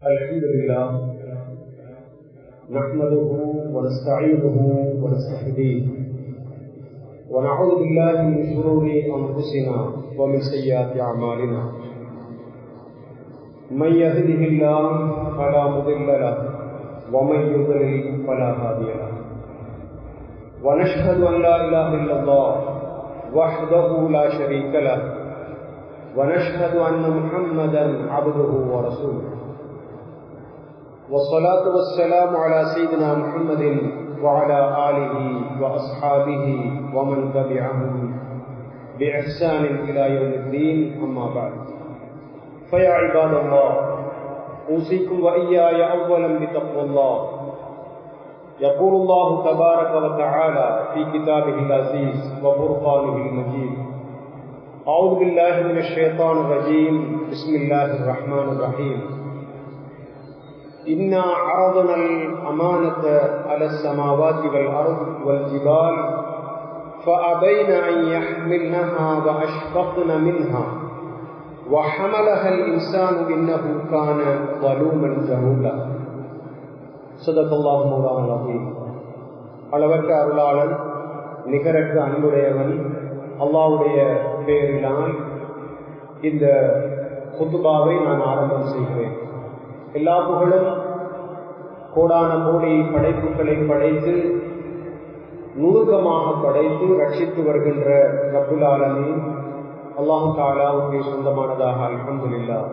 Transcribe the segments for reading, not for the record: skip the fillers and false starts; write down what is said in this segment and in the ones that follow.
الحمد لله نحمده ونستعينه ونستهديه ونعوذ بالله من شرور أنفسنا ومن سيئات أعمالنا من يهده الله فلا مضل له ومن يضلل فلا هادي له ونشهد أن لا إله إلا الله وحده لا شريك له ونشهد أن محمدا عبده ورسوله والصلاة والسلام على سيدنا محمد وعلى آله وأصحابه ومن تبعهم بإحسان إلى يوم الدين أما بعد فيا عباد الله أوصيكم وإياي أولا بتقوى الله يقول الله تبارك وتعالى في كتابه العزيز وفرقانه المجيد أعوذ بالله من الشيطان الرجيم بسم الله الرحمن الرحيم إنا عرضنا الأمانة على السماوات والأرض والجبال فأبين أن يحملنها وأشفقن منها وحملها الإنسان إنه كان ظلوما جهولا صدق الله مولانا العظيم. அளவற்ற அருளாளன் நிகரற்ற அன்புடையவன் அல்லாஹ்வுடைய பெயரினால் இந்த குத்துபாவை நான் ஆரம்பம் செய்கிறேன். எல்லா புகழும் கோடான கோடி படைப்புகளை படைத்து நுணுக்கமாக படைத்து ரட்சித்து வருகின்ற ரப்புல் ஆலமீன் அல்லாஹ் தஆலாவுக்கு சொந்தமானதாக அல்ஹம்துலில்லாஹ்.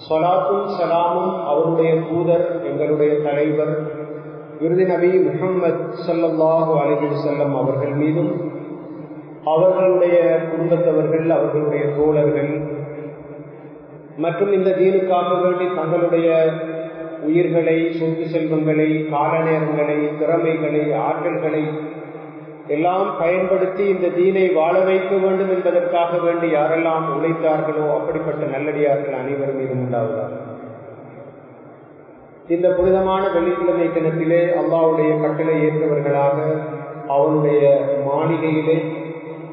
ஸலாத்தும் ஸலாமும் அவருடைய தூதர் எங்களுடைய தலைவர் இறுதி நபி முஹம்மது ஸல்லல்லாஹு அலைஹி வஸல்லம் அவர்கள் மீதும் அவர்களுடைய குடும்பத்தவர்கள் அவர்களுடைய தோழர்கள் மற்றும் இந்த தீனுக்காக வேண்டி தங்களுடைய உயிர்களை சொத்து செல்வங்களை கால நேரங்களை திறமைகளை ஆற்றல்களை எல்லாம் பயன்படுத்தி இந்த தீனை வாழ வைக்க வேண்டும் என்பதற்காக வேண்டி யாரெல்லாம் உழைத்தார்களோ அப்படிப்பட்ட நல்லடியார்கள் அனைவரும் மீதும் உண்டாவதாக. இந்த புனிதமான வெள்ளிக்கிழமை தினத்திலே அல்லாஹ்வுடைய கட்டளை ஏற்றவர்களாக அவனுடைய மாளிகையிலே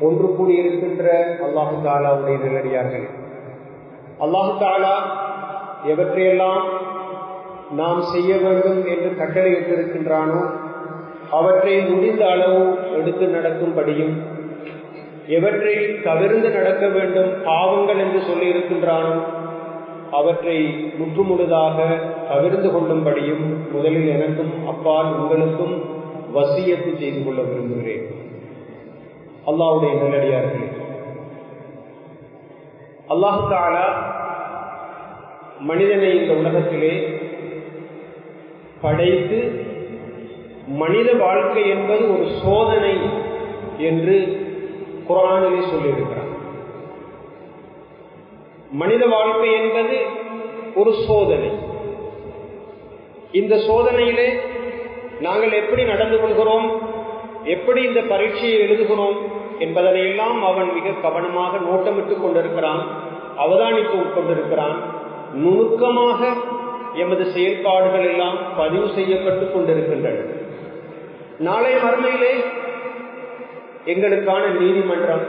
ஒன்று கூடியிருக்கின்ற அல்லாஹு தஆலாவுடைய நல்லடியார்கள், அல்லாஹு தஆலா எவற்றையெல்லாம் நாம் செய்ய வேண்டும் என்று கட்டளையிட்டிருக்கின்றானோ அவற்றை முடிந்த அளவு எடுத்து நடக்கும்படியும், எவற்றை தவிர்த்து நடக்க வேண்டும் பாவங்கள் என்று சொல்லியிருக்கின்றானோ அவற்றை முற்றுமுழுதாக தவிர்த்து கொள்ளும்படியும் முதலில் எனக்கும் அப்பால் உங்களுக்கும் வசியத்து செய்து கொள்ள விரும்புகிறேன். அல்லாஹ்வுடைய நல்லடியார்களே, அல்லாஹ் தஆலா மனிதனை இந்த உலகத்திலே படைத்து மனித வாழ்க்கை என்பது ஒரு சோதனை என்று குர்ஆனிலே சொல்லியிருக்கிறார். மனித வாழ்க்கை என்பது ஒரு சோதனை. இந்த சோதனையிலே நாங்கள் எப்படி நடந்து கொள்கிறோம், எப்படி இந்த பரீட்சையை எழுதுகிறோம் என்பதனையெல்லாம் அவன் மிக கவனமாக நோட்டமிட்டுக் கொண்டிருக்கிறான், அவதானித்து கொண்டிருக்கிறான். நுணுக்கமாக எமது செயல்பாடுகள் எல்லாம் பதிவு செய்யப்பட்டுக் கொண்டிருக்கின்றன. நாளை மறுமையிலே எங்களுக்கான நீதிமன்றம்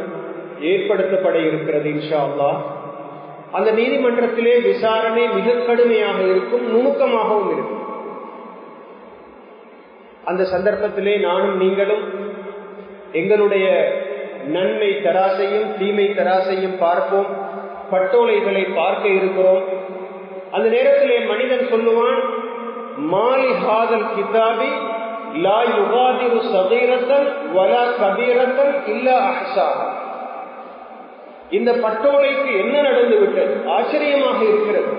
ஏற்படுத்தப்பட இருக்கிறது இன்ஷா அல்லாஹ். அந்த நீதிமன்றத்திலே விசாரணை மிக கடுமையாக இருக்கும், நுணுக்கமாகவும் இருக்கும். அந்த சந்தர்ப்பத்திலே நானும் நீங்களும் எங்களுடைய நன்மை தராசையும் தீமை தராசையும் பார்ப்போம், பட்டோலைகளை பார்க்க இருக்கிறோம். அந்த நேரத்திலே மனிதன் சொல்லுவான், மாலி ஹாதல் கிதாபி லா யுகாதிரு ஸகீரத்தன் வலா கபீரத்தன் இல்லா அஹ்ஸாஹா. இந்த பட்டோலைக்கு என்ன நடந்து விட்டது, ஆச்சரியமாக இருக்கிறது.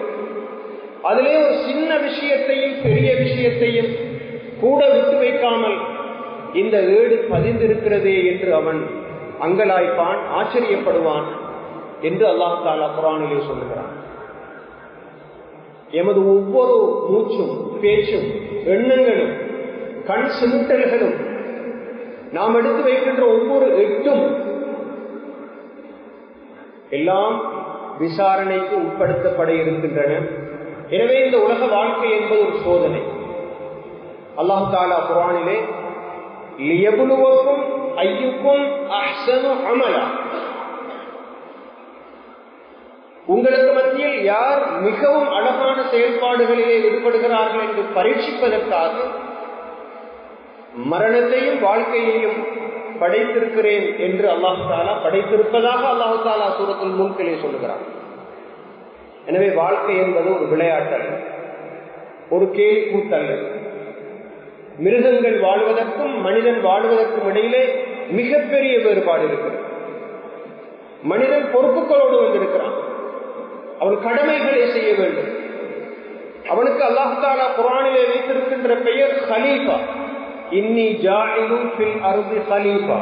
அதிலே ஒரு சின்ன விஷயத்தையும் பெரிய விஷயத்தையும் கூட விட்டு வைக்காமல் இந்த ஏடு பதிந்திருக்கிறதே என்று அவன் அங்கலாய்ப்பான், ஆச்சரியப்படுவான் என்று அல்லாஹ் தஆலா குர்ஆனிலே சொல்லுகிறான். எமது ஒவ்வொரு மூச்சும் பேச்சும் எண்ணங்களும் கண் சிமிட்டல்களும் நாம் எடுத்து வைக்கின்ற ஒவ்வொரு எட்டும் எல்லாம் விசாரணைக்கு உட்படுத்தப்பட இருக்கின்றன. எனவே இந்த உலக வாழ்க்கை என்பது ஒரு சோதனை. அல்லாஹ் தஆலா குர்ஆனிலே லியப்லுவக்கும் அய்யுக்கும் அஹ்ஸனு அமலா, உங்களுக்கு மத்தியில் யார் மிகவும் அழகான செயல்பாடுகளிலே ஈடுபடுகிறார்கள் என்று பரீட்சிப்பதற்காக மரணத்தையும் வாழ்க்கையையும் படைத்திருக்கிறேன் என்று அல்லாஹு தஆலா படைத்திருப்பதாக அல்லாஹு தஆலா சூரத்துல் முல்கிலே சொல்லுகிறார். எனவே வாழ்க்கை என்பது ஒரு விளையாட்டல்ல, ஒரு கேலி கூட்டல்ல. மிருகங்கள் வாழ்வதற்கும் மனிதன் வாழ்வதற்கும் இடையிலே மிகப்பெரிய வேறுபாடு இருக்கிறது. மனிதன் பொறுப்புகளோடு வந்திருக்கிறான், அவன் கடமைகளை செய்ய வேண்டும். அவனுக்கு அல்லாஹ் தஆலா குர்ஆனிலே வைத்திருக்கின்ற பெயர் கலீஃபா. இன்னி ஜாஇலுன் ஃபில் அர்தி கலீஃபா.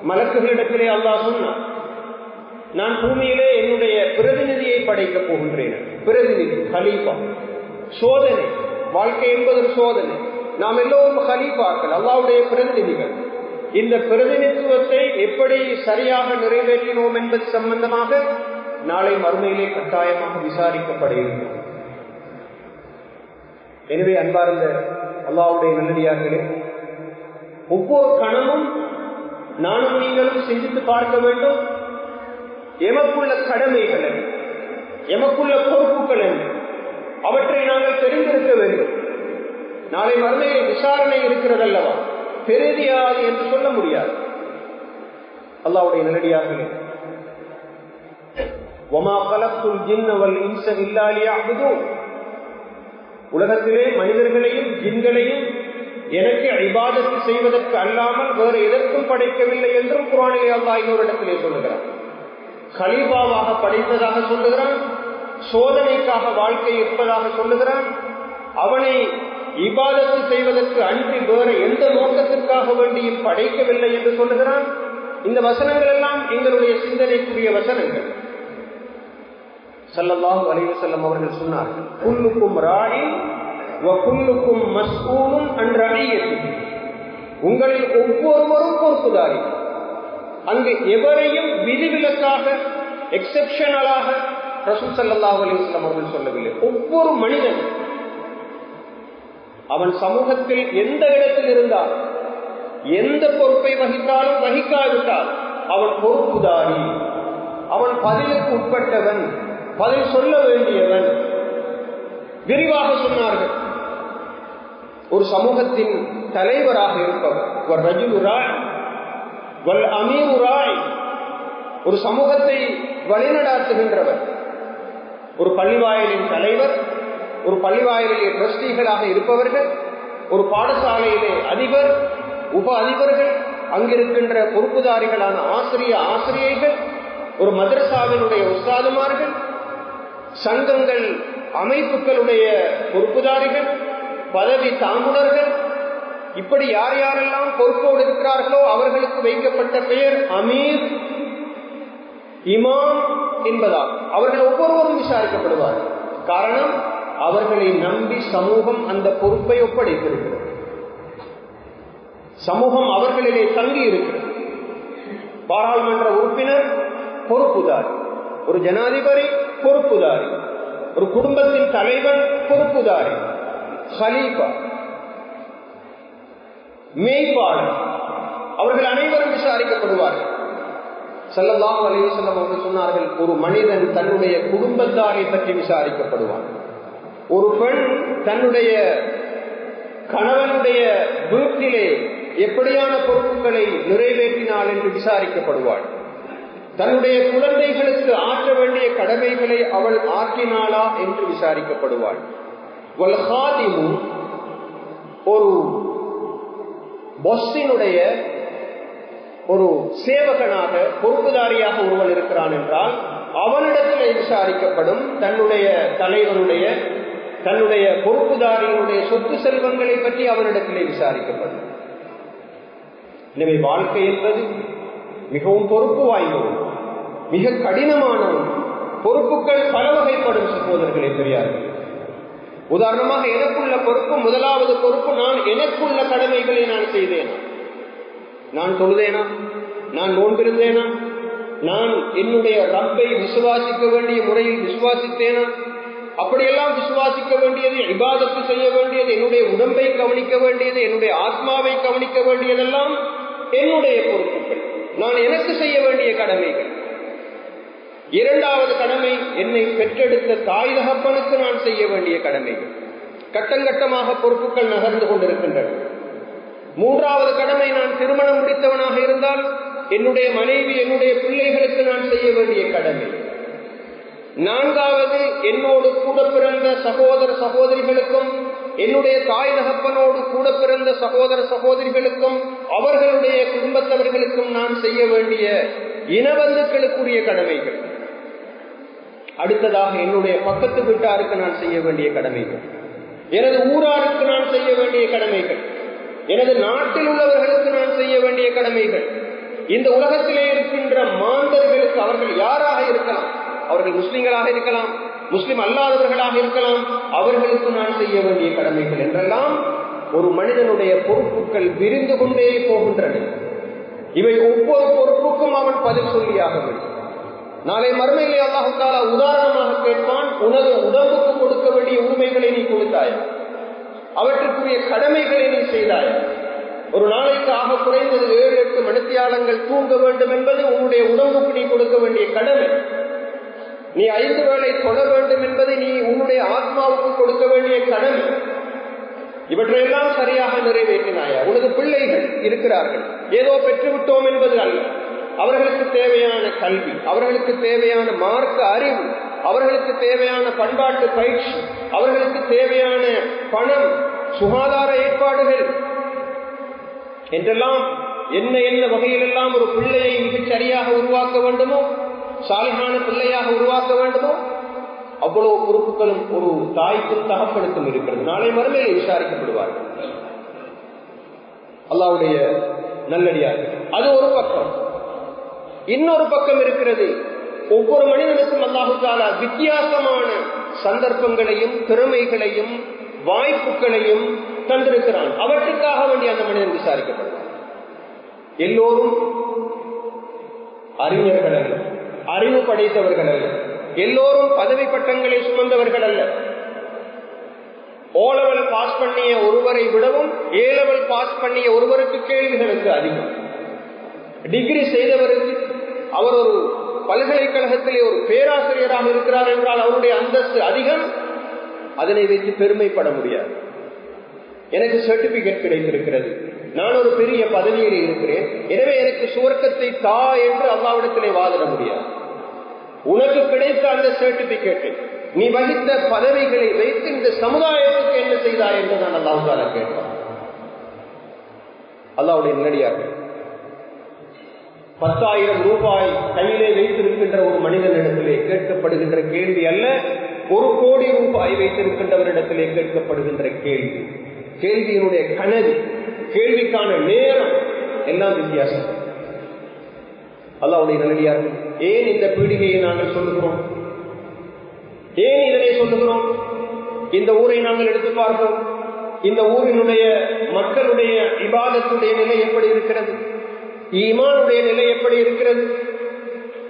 மலக்குகளிடத்திலே அல்லாஹ் சொன்னான், நான் பூமியிலே என்னுடைய பிரதிநிதியை படைக்கப் போகின்றேன். பிரதிநிதி கலீஃபா, சோதனை. வாழ்க்கை என்பது சோதனை. நாம் எல்லோரும் கலீஃபாக்கள், அல்லாஹ்வுடைய பிரதிநிதிகள். இந்த பிரதிநிதித்துவத்தை எப்படி சரியாக நிறைவேற்றினோம் என்பது சம்பந்தமாக நாளை மறுமையிலே கட்டாயமாக விசாரிக்கப்பட இருக்கிறோம். எனவே அன்பார்ந்த அல்லாஹ்வுடைய நல்லடியார்களே, ஒவ்வொரு கணமும் நானும் நீங்களும் சிந்தித்து பார்க்க வேண்டும். எமக்குள்ள கடமைகள் என்ன, எமக்குள்ள பொறுப்புகள் என்ன, அவற்றை நாங்கள் தெரிந்திருக்க வேண்டும். நாளை மறுமையில் விசாரணை இருக்கிறது அல்லவா, பெரியாது என்று சொல்ல முடியாது. அல்லாஹ்வுடைய நல்லடியார்களே, வமா கலக்துல் ஜின்ன வல் இன்ஸ இல்லா லியஅ்புதூன். உலகத்திலே மனிதர்களையும் ஜின்களையும் எனக்கு இபாதத்து செய்வதற்கு அல்லாமல் வேறு எதற்கும் படைக்கவில்லை என்றும் குர்ஆனிலே அல்லாஹ் இன்னொரு இடத்திலே சொல்லுகிறான். கலீஃபாவாக படைத்ததாக சொல்லுகிறான், சோதனைக்காக வாழ்க்கை இருப்பதாக சொல்லுகிறான். அவனை இபாதத்து செய்வதற்கு அன்றி வேறு எந்த நோக்கத்திற்காக வேண்டியும் படைக்கவில்லை என்று சொல்லுகிறான். இந்த வசனங்கள் எல்லாம் எங்களுடைய சிந்தனைக்குரிய வசனங்கள். ஸல்லல்லாஹு அலைஹி வஸல்லம் அவர்கள் சொன்னார்கள், குல்லுக்கும் ராயின் வ குல்லுக்கும் மஸ்ஊலுன் அன் ரஇயத்திஹி. உங்களில் ஒவ்வொருவரும் பொறுப்புதாரி. அங்கு எவரையும் விதிவிலக்காக எக்ஸெப்ஷனலாக ரசூல் ஸல்லல்லாஹு அலைஹி வஸல்லம் அவர்கள் சொல்லவில்லை. ஒவ்வொரு மனிதன் அவன் சமூகத்தில் எந்த இடத்தில் இருந்தால், எந்த பொறுப்பை வகித்தாலும் வகிக்காவிட்டால் அவன் பொறுப்புதாரி. அவன் பதிலுக்கு உட்பட்டவன், பதில் சொல்ல வேண்டியவன். விரிவாக சொன்னார்கள், ஒரு சமூகத்தின் தலைவராக இருப்பவர் ஒரு ரஜுலு ராய் வல் அமீரு ராய், ஒரு சமூகத்தை வழிநடாத்துகின்றவர். ஒரு பள்ளிவாயலின் தலைவர், ஒரு பள்ளிவாயலிலே ட்ரஸ்டிகளாக இருப்பவர்கள், ஒரு பாடசாலையிலே அதிபர், உப அதிபர்கள், அங்கிருக்கின்ற பொறுப்புதாரிகளான ஆசிரியைகள், ஒரு மதரசாவினுடைய உஸ்தாதுமார்கள், சங்கங்கள் அமைப்புகளுடைய பொறுப்புதாரிகள், பதவி தாங்குனர்கள், இப்படி யார் யாரெல்லாம் பொறுப்போடு இருக்கிறார்களோ அவர்களுக்கு வைக்கப்பட்ட பெயர் அமீர், இமாம் என்பதால் அவர்கள் ஒவ்வொருவரும் விசாரிக்கப்படுவார்கள். காரணம், அவர்களை நம்பி சமூகம் அந்த பொறுப்பை ஒப்படைத்திருக்கிறது. சமூகம் அவர்களிலே தங்கி இருக்கிறது. பாராளுமன்ற உறுப்பினர் பொறுப்புதாரி, ஒரு ஜனாதிபதி பொறுப்புதாரி, ஒரு குடும்பத்தின் தலைவன் பொறுப்புதாரி, கலீஃபா, மேய்ப்பாளர், அவர்கள் அனைவரும் விசாரிக்கப்படுவார்கள். ஸல்லல்லாஹு அலைஹி வஸல்லம் அவர்கள் சொன்னார்கள், ஒரு மனிதன் தன்னுடைய குடும்பத்தாரை பற்றி விசாரிக்கப்படுவான். ஒரு பெண் தன்னுடைய கணவனுடைய வீட்டிலே எப்படியான பொறுப்புகளை நிறைவேற்றினாள் என்று விசாரிக்கப்படுவாள். தன்னுடைய குழந்தைகளுக்கு ஆற்ற வேண்டிய கடமைகளை அவள் ஆற்றினாளா என்று விசாரிக்கப்படுவாள். வல் காதிமு, ஒரு பொஸ்ஸினுடைய ஒரு சேவகனாக பொறுப்புதாரியாக ஒருவன் இருக்கிறான் என்றால் அவனிடத்திலே விசாரிக்கப்படும். தன்னுடைய தலைவனுடைய, தன்னுடைய பொறுப்புதாரியினுடைய சொத்து செல்வங்களை பற்றி அவனிடத்திலே விசாரிக்கப்படும். எனவே வாழ்க்கை என்பது மிகவும் பொறுப்பு வாய்ந்தது, மிக கடினமானது. பொறுப்புகள் பல வகைப்படும் சகோதரர்களே, பெரியார்கள். உதாரணமாக, எனக்குள்ள பொறுப்பு, முதலாவது பொறுப்பு, நான் எனக்குள்ள கடமைகளை நான் செய்தேனா, நான் தொழுதேனா, நான் நோன்பிருந்தேனா, நான் என்னுடைய ரப்பை விசுவாசிக்க வேண்டிய முறையில் விசுவாசித்தேனா. அப்படியெல்லாம் விசுவாசிக்க வேண்டியது, இபாதத்து செய்ய வேண்டியது, என்னுடைய உடம்பை கவனிக்க வேண்டியது, என்னுடைய ஆத்மாவை கவனிக்க வேண்டியதெல்லாம் என்னுடைய பொறுப்புகள், நான் எனக்கு செய்ய வேண்டிய கடமைகள். இரண்டாவது கடமை என்னை பெற்றெடுத்த தாய் தகப்பனுக்கு நான் செய்ய வேண்டிய கடமைகள். கட்டங்கட்டமாக பொறுப்புகள் நகர்ந்து கொண்டிருக்கின்றன. மூன்றாவது கடமை, நான் திருமணம் முடித்தவனாக இருந்தால் என்னுடைய மனைவி என்னுடைய பிள்ளைகளுக்கு நான் செய்ய வேண்டிய கடமை. நான்காவது, என்னோடு கூட பிறந்த சகோதர சகோதரிகளுக்கும் என்னுடைய தாய் தகப்பனோடு கூட பிறந்த சகோதர சகோதரிகளுக்கும் அவர்களுடைய குடும்பத்தவர்களுக்கும் நான் செய்ய வேண்டிய இனபந்துக்களுக்குரிய கடமைகள். அடுத்ததாக, என்னுடைய பக்கத்து வீட்டாருக்கு நான் செய்ய வேண்டிய கடமைகள், எனது ஊராருக்கு நான் செய்ய வேண்டிய கடமைகள், எனது நாட்டில் உள்ளவர்களுக்கு நான் செய்ய வேண்டிய கடமைகள், இந்த உலகத்திலே இருக்கின்ற மாந்தர்களுக்கு, அவர்கள் யாராக இருக்கலாம், அவர்கள் முஸ்லிம்களாக இருக்கலாம், முஸ்லிம் அல்லாதவர்களாக இருக்கலாம், அவர்களுக்கு நான் செய்ய வேண்டிய கடமைகள் என்றெல்லாம் ஒரு மனிதனுடைய பொறுப்புகள் விரிந்து கொண்டே போகின்றன. இவை ஒவ்வொரு பொறுப்புக்கும் அவன் பதில் சொல்லியாக வேண்டும். நாளை மறுமையிலே அல்லாஹ் தஆலா உதாரணமாக கேட்பான், உனது உடம்புக்கு கொடுக்க வேண்டிய உரிமைகளை நீ கொடுத்தாய், அவற்றுக்குரிய கடமைகளை நீ செய்தாய். ஒரு நாளைக்கு ஆக குறைந்தது 7-8 மணித்தியாலங்கள் தூங்க வேண்டும் என்பது உன்னுடைய உடம்புக்கு நீ கொடுக்க வேண்டிய கடமை. நீ 5 வேளை தொழ வேண்டும் என்பதை நீ உன்னுடைய ஆத்மாவுக்கு கொடுக்க வேண்டிய கடமை. இவற்றையெல்லாம் சரியாக நிறைவேற்றினாயா? உனது பிள்ளைகள் இருக்கிறார்கள், ஏதோ பெற்றுவிட்டோம் என்பது அல்ல. அவர்களுக்கு தேவையான கல்வி, அவர்களுக்கு தேவையான மார்க்க அறிவு, அவர்களுக்கு தேவையான பண்பாட்டு பயிற்சி, அவர்களுக்கு தேவையான பணம், சுகாதார ஏற்பாடுகள் என்றெல்லாம் என்ன வகையிலெல்லாம் ஒரு பிள்ளையை மிகச் சரியாக உருவாக்க வேண்டுமோ, சாலிகான பிள்ளையாக உருவாக்க வேண்டுமோ, அவ்வளவு பொறுப்புகளும் ஒரு தாய்க்கும் தகப்பனுக்கும் இருக்கிறது. நாளை மறுமையிலே விசாரிக்கப்படுவார்கள். அல்லாஹ்வுடைய நல்லடியார்கள். அது ஒரு பக்கம். இன்னொரு பக்கம் இருக்கிறது, ஒவ்வொரு மனிதனுக்கும் அல்லாஹ் தஆலா வித்தியாசமான சந்தர்ப்பங்களையும் திறமைகளையும் வாய்ப்புகளையும் தந்திருக்கிறான். அவற்றுக்காக வேண்டி அந்த மனிதன் விசாரிக்கப்படுவான். எல்லோரும் அறிஞர்கள் அல்ல, அறிவு படைத்தவர்கள் அல்ல, எல்லோரும் பதவி பட்டங்களை சுமந்தவர்கள் அல்ல. ஓலெவல் பாஸ் பண்ணிய ஒருவரை விடவும் ஏலெவல் பாஸ் பண்ணிய ஒருவருக்கு கேள்விகளுக்கு அதிகம். டிகிரி செய்தவருக்கு, அவர் ஒரு பல்கலைக்கழகத்திலே ஒரு பேராசிரியராக இருக்கிறார் என்றால் அவருடைய அந்தஸ்து அதிகம். அதனை வைத்து பெருமைப்பட முடியாது. எனக்கு சர்டிபிகேட் கிடைத்திருக்கிறது, நான் ஒரு பெரிய பதவியில் இருக்கிறேன், எனவே எனக்கு சுவர்க்கத்தை தா என்று அல்லாஹ்விடத்திலே வாதிட முடியாது. உனக்கு கிடைத்த அந்த சர்டிபிகேட்டை, நீ வகித்த பதவிகளை வைத்து இந்த சமுதாயத்துக்கு என்ன செய்தாய் என்று நான் அல்லாஹ் தஆலா கேட்பான். அல்லாஹ்வுடைய நல்லடியார்கள், 10,000 ரூபாய் கையிலே வைத்திருக்கின்ற ஒரு மனிதனிடத்திலே கேட்கப்படுகின்ற கேள்வி அல்ல, 1 கோடி ரூபாய் வைத்திருக்கின்றவரிடத்திலே கேட்கப்படுகின்ற கேள்வி. கேள்வியினுடைய கனவு, கேள்விக்கான நேரம் எல்லாம் வித்தியாசம். அல்லாஹ்வுடைய நல்லடியார்கள், ஏன் இந்த பீடிகையை நாங்கள் சொல்லுகிறோம்? ஏன் இதனை சொல்லுகிறோம்? இந்த ஊரை நாங்கள் எடுத்து பார்ப்போம். இந்த ஊரினுடைய மக்களுடைய இபாதத்துடைய நிலை எப்படி இருக்கிறது? ஈமானுடைய நிலை எப்படி இருக்கிறது?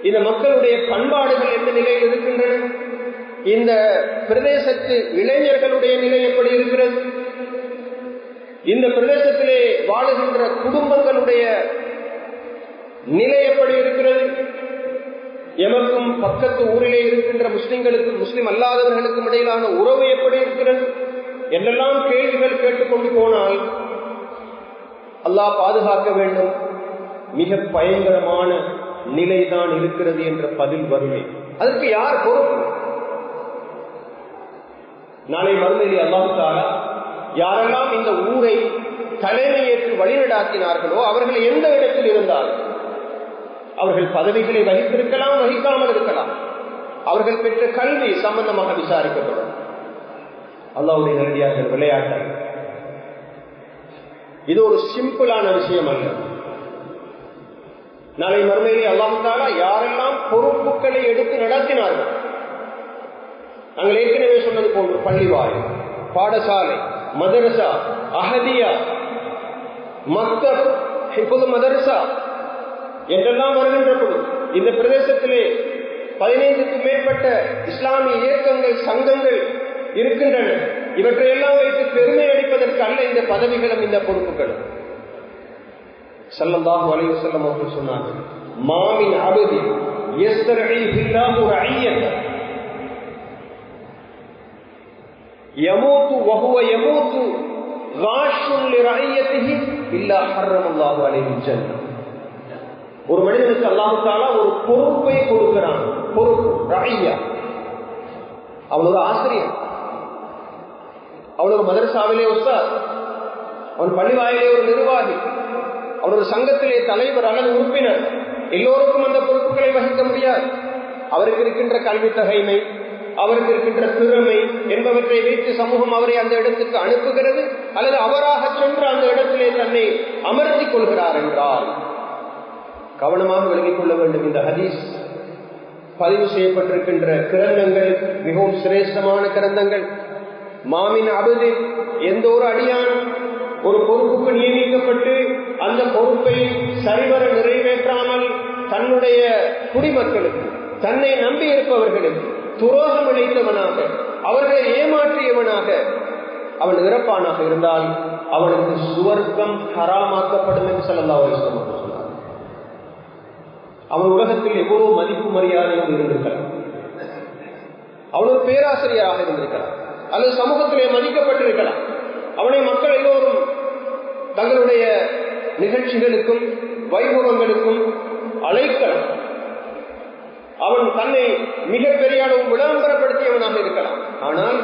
இந்த மக்களுடைய பண்பாடுகள் எந்த நிலையில் இருக்கின்றன? இந்த பிரதேசத்து இளைஞர்களுடைய நிலை எப்படி இருக்கிறது? இந்த பிரதேசத்திலே வாழுகின்ற குடும்பங்களுடைய நிலை எப்படி இருக்கிறது? எமக்கும் பக்கத்து ஊரிலே இருக்கின்ற முஸ்லிம்களுக்கும் முஸ்லிம் அல்லாதவர்களுக்கும் இடையிலான உறவு எப்படி இருக்கிறது என்றெல்லாம் கேள்விகள் கேட்டுக்கொண்டு போனால் அல்லாஹ் பாதுகாக்க வேண்டும், மிக பயங்கரமான நிலைதான் இருக்கிறது என்ற பதில் வருமே. அதற்கு யார் பொறுப்பு? நாளை மறுமையிலே அல்லாஹ் தஆலா யாரெல்லாம் இந்த ஊரை தலைமையேற்று வழிநடாத்தினார்களோ அவர்கள் எந்த இடத்தில் இருந்தாலும், அவர்கள் பதவிகளை வகித்திருக்கலாம், வகிக்காமல் இருக்கலாம், அவர்கள் பெற்ற கல்வி சம்பந்தமாக விசாரிக்கப்படும். அல்லாஹ்வுடைய நல்லடியார்கள், விளையாட்டால் இது ஒரு சிம்பிளான விஷயம் அல்ல. நாளை மறுமையிலே அல்லாஹ் தஆலா யாரெல்லாம் பொறுப்புகளை எடுத்து நடத்தினார்கள், நாங்கள் ஏற்கனவே சொன்னது போன்று பள்ளிவாயில், பாடசாலை, மதரசா, அஹதியா, மக்தப், ஹிஃபுல் மதரசா என்றெல்லாம் வருகின்ற பொழுது இந்த பிரதேசத்திலே 15க்கும் மேற்பட்ட இஸ்லாமிய இயக்கங்கள், சங்கங்கள் இருக்கின்றன. இவற்றையெல்லாம் வைத்து பெருமை அளிப்பதற்கு அல்ல இந்த பதவிகளும் இந்த பொறுப்புகளும். ஸல்லல்லாஹு அலைஹி வஸல்லம் அவர்கள் சொன்னார்கள், மாமின் அபதி يسترعيه رعيته يموت وهو يموت غاش لرعيته إلا حرم الله عليه الجنة. ஒரு மனிதனுக்கு அல்லாஹ் தஆலா ஒரு பொறுப்பை கொடுக்கிறான். பொறுப்பு ரஐயா. அவன் ஒரு ஆசிரியர், அவன் ஒரு மதரசாவிலே உஸ்தாத், அவன் பள்ளிவாயிலே ஒரு நிர்வாகி, அவன் ஒரு சங்கத்திலே தலைவர் அல்லது உறுப்பினர். எல்லோருக்கும் அந்த பொறுப்புகளை வகிக்க முடியாது. அவருக்கு இருக்கின்ற கல்வி தகைமை, அவருக்கு இருக்கின்ற திறமை என்பவற்றை வைத்து சமூகம் அவரை அந்த இடத்துக்கு அனுப்புகிறது அல்லது அவராக சென்று அந்த இடத்திலே தன்னை அமர்த்திக் கொள்கிறார் என்றால் கவனமாக விளங்கிக் கொள்ள வேண்டும். இந்த ஹதீஸ் பதிவு செய்யப்பட்டிருக்கின்ற கிரந்தங்கள் மிகவும் சிரேஷ்டமான கிரந்தங்கள். மாமின் அபது, எந்த ஒரு அடியான் ஒரு பொறுப்புக்கு நியமிக்கப்பட்டு அந்த பொறுப்பை சரிவர நிறைவேற்றாமல் தன்னுடைய குடிமக்களுக்கு, தன்னை நம்பி இருப்பவர்களுக்கு துரோகம் இழைத்தவனாக, அவர்களை ஏமாற்றியவனாக அவன் இறப்பானாக இருந்தால் அவனுக்கு சுவர்க்கம் ஹராமாக்கப்படும் என்று ஸல்லல்லாஹு அலைஹி வஸல்லம் சொன்னார். அவன் உலகத்தில் எவ்வளவு மதிப்பு மரியாதையோடு இருந்திருக்கலாம், அவன் ஒரு பேராசிரியராக இருந்திருக்கலாம் அல்லது சமூகத்திலே மதிக்கப்பட்டிருக்கலாம். அவனை மக்கள் எல்லோரும் தங்களுடைய நிகழ்ச்சிகளுக்கும் வைபவங்களுக்கும் அழைக்கலாம். அவன் தன்னை மிகப்பெரிய அளவு விளம்பரப்படுத்தியவனாக இருக்கலாம். ஆனால்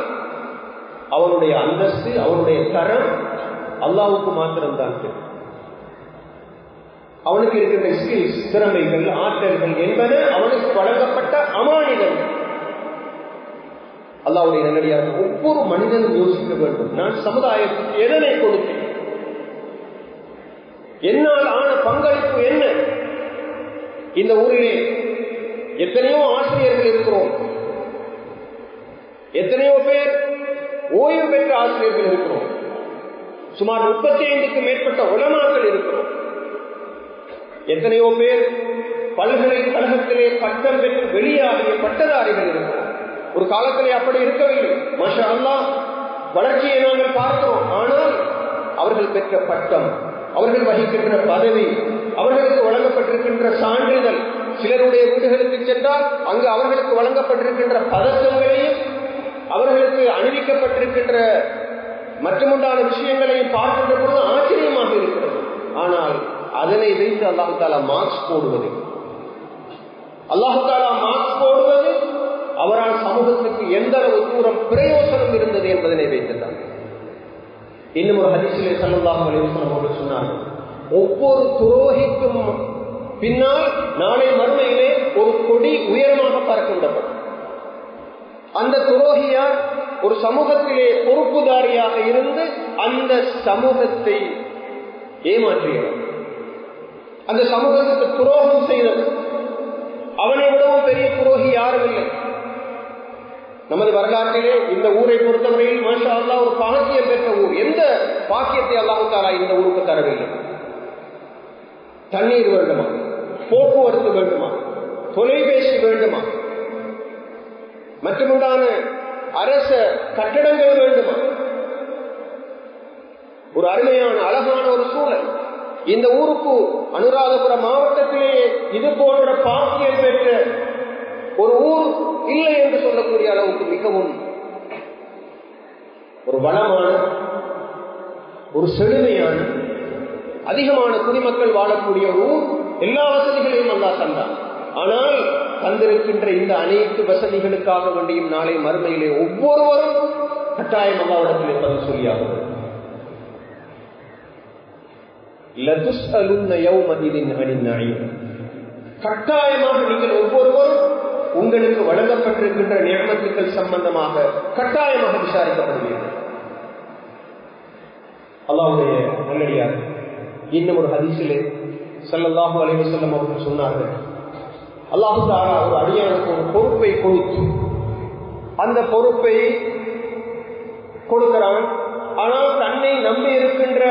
அவனுடைய அந்தஸ்து, அவனுடைய தரம் அல்லாஹ்வுக்கு மாத்திரம்தான் தெரியும். அவனுக்கு இருக்கின்ற ஸ்கில்ஸ், திறமைகள், ஆற்றல்கள் என்பது அவனுக்கு வழங்கப்பட்ட அமானிதங்கள். அல்லாஹ்வுடைய நல்லடியாக ஒவ்வொரு மனிதனும் யோசிக்க வேண்டும், நான் சமுதாயத்துக்கு எதனை கொடுத்தேன், என்னால் ஆன பங்களிப்பு என்ன? இந்த ஊரிலே எத்தனையோ ஆசிரியர்கள் இருக்கிறோம், எத்தனையோ பேர் ஓய்வு பெற்ற ஆசிரியர்கள் இருக்கிறோம், சுமார் 35க்கும் மேற்பட்ட உலமாக்கள் இருக்கிறோம், எத்தனையோ பேர் பல்கலைக்கழகத்திலே பட்டம் பெற்று வெளியாகிய பட்டதாரிகள் இருக்கிறோம். ஒரு காலத்திலே அப்படி இருக்கவில்லை. மாஷா அல்லாஹ், வளர்ச்சியை நாங்கள் பார்க்கிறோம். ஆனால் அவர்கள் பெற்ற பட்டம், அவர்கள் வகிக்கின்ற பதவி, அவர்களுக்கு வழங்கப்பட்டிருக்கின்ற சான்றிதழ், சிலருடைய வீடுகளுக்கு சென்றால் அங்கு அவர்களுக்கு வழங்கப்பட்டிருக்கின்ற பதக்கங்களையும் அவர்களுக்கு அணிவிக்கப்பட்டிருக்கின்ற மற்றுமுண்டான விஷயங்களையும் பார்க்கின்ற பொழுது ஆச்சரியமாக இருக்கிறது. ஆனால் அதனை வைத்து அல்லாஹ் தஆலா மார்க்ஸ் போடுவது, அல்லாஹ் தஆலா மார்க்ஸ் போடுவது அவரால் சமூகத்துக்கு எந்த அளவு தூரம் பிரயோசனம் இருந்தது என்பதனை வைத்துதான். இன்னும் ஒரு ஹதீஸிலே ஸல்லல்லாஹு அலைஹி வஸல்லம் அவர்கள் சொன்னார்கள், ஒவ்வொரு துரோகிக்கும் பின்னால் நாளை மறுமையிலே ஒரு கொடி உயரமாக பறக்க விடப்படும். அந்த துரோகியார் ஒரு சமூகத்திலே பொறுப்புதாரியாக இருந்து அந்த சமூகத்தை ஏமாற்றியவர், அந்த சமூகத்துக்கு துரோகம் செய்தவர். அவனை விடவும் பெரிய துரோகி யாரும் இல்லை. நமது வரலாற்றிலே இந்த ஊரை பொறுத்தவரையில் மாஷா அல்லாஹ் ஒரு பாக்கியம் பெற்ற ஊர். எந்த பாக்கியத்தை அல்லாஹ் தஆலா இந்த ஊருக்கு தரவில்லை? தண்ணீர் வேண்டுமா, போக்குவரத்து வேண்டுமா, தொலைபேசி வேண்டுமா, மற்றுமுண்டான அரச கட்டடங்கள் வேண்டுமா? ஒரு அருமையான அழகான ஒரு சூழல். இந்த ஊருக்கு அனுராதபுரம் மாவட்டத்திலேயே இது போன்ற பாக்கியம் பெற்ற ஒரு ஊர் இல்லை என்று சொல்லக்கூடிய அளவுக்கு மிகவும் ஒரு வளமான, ஒரு செழுமையான, அதிகமான குடிமக்கள் வாழக்கூடிய ஒரு ஊர். எல்லா வசதிகளையும் அல்லாஹ் தந்தான். ஆனால் தந்திருக்கின்ற இந்த அனைத்து வசதிகளுக்காக வேண்டியும் நாளை மறுமையிலே ஒவ்வொருவரும் கட்டாயம் அல்லாஹ்விடத்திலே பதில் சொல்லியாகும். கட்டாயமாக நீங்கள் ஒவ்வொருவரும் உங்களுக்கு வழங்கப்பட்டிருக்கின்ற நியமத்துக்கள் சம்பந்தமாக கட்டாயமாக விசாரிக்கப்படுவீர்கள். அல்லாஹ்வுடைய நல்லடியார் இன்னும் ஒரு ஹதீஸிலே ஸல்லல்லாஹு அலைஹி வஸல்லம் அவர்கள் சொன்னார்கள், அல்லாஹ் தஆலா ஒரு அடியானுக்கு ஒரு பொறுப்பை கொடுத்து அந்த பொறுப்பை கொடுக்கிறான். ஆனால் தன்னை நம்பி இருக்கின்ற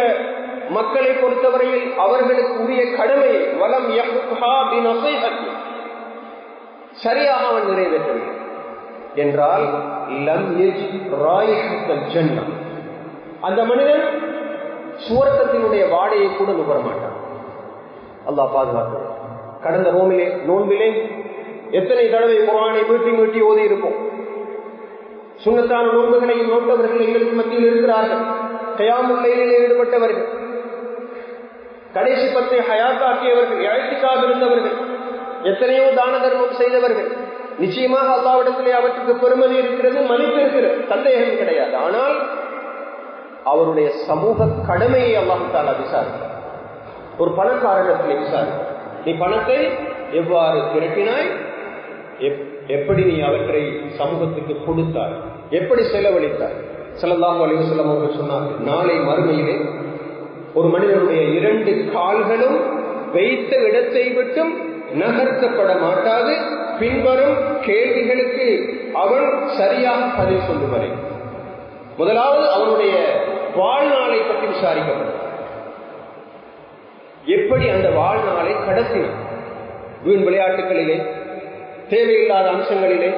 மக்களை பொறுத்தவரையில் அவர்களுக்கு உரிய கடமையை வலம் யஹ்ஹா பினஸீஹத்தி சரியாக அவன் நிறைவேற்றவில்லை என்றால் லம் யஜித் ராயிஹத்தல் ஜன்னah, அந்த மனிதன் சுவர்க்கத்தினுடைய வாடையை கூட நுகர மாட்டான். அல்லாஹ் பாதுகாக்க. கடந்த நோன்பிலே எத்தனை தடவை குர்ஆனை மீட்டி மீட்டி ஓதி இருப்போம். சுன்னத்தான நோன்புகளையும் நோட்டவர்கள் எங்களுக்கு மத்தியில் இருக்கிறார்கள். கியாமுல் லைலில் ஈடுபட்டவர்கள், கடைசி 10 ஹயாத்தாக்கியவர்கள், இஅ்திகாஃப் இருந்தவர்கள், எத்தனையோ தான தர்மம் செய்தவர்கள். நிச்சயமாக அல்லாஹ்விடத்திலே அவற்றுக்கு பெருமதி இருக்கிறது, மதிப்பு இருக்கிறது, சந்தேகம் கிடையாது. ஆனால் அவருடைய சமூக கடமையை அல்லாஹ் தஆலா விசாரிக்கிறார். ஒரு பணக்காரனிடத்திலே விசாரிக்கிறார், நீ பணத்தை எவ்வாறு திரட்டினாய், எப்படி நீ அவற்றை சமூகத்துக்கு கொடுத்தாய், எப்படி செலவழித்தாய். ஸல்லல்லாஹு அலைஹி வஸல்லம் அவர்கள் சொன்னார்கள், நாளை மறுமையிலே ஒரு மனிதனுடைய 2 கால்களும் வைத்த இடத்தை விட்டும் நகர்த்தப்பட மாட்டாது. பின்வரும் கேள்விகளுக்கு அவன் சரியாக பதில் சொல்லும் வரை. முதலாவது அவனுடைய வாழ்நாளை பற்றி விசாரிக்கப்படும். எப்படி அந்த வாழ்நாளை கடத்தினான், வீண் விளையாட்டுகளிலே, தேவையில்லாத அம்சங்களிலே,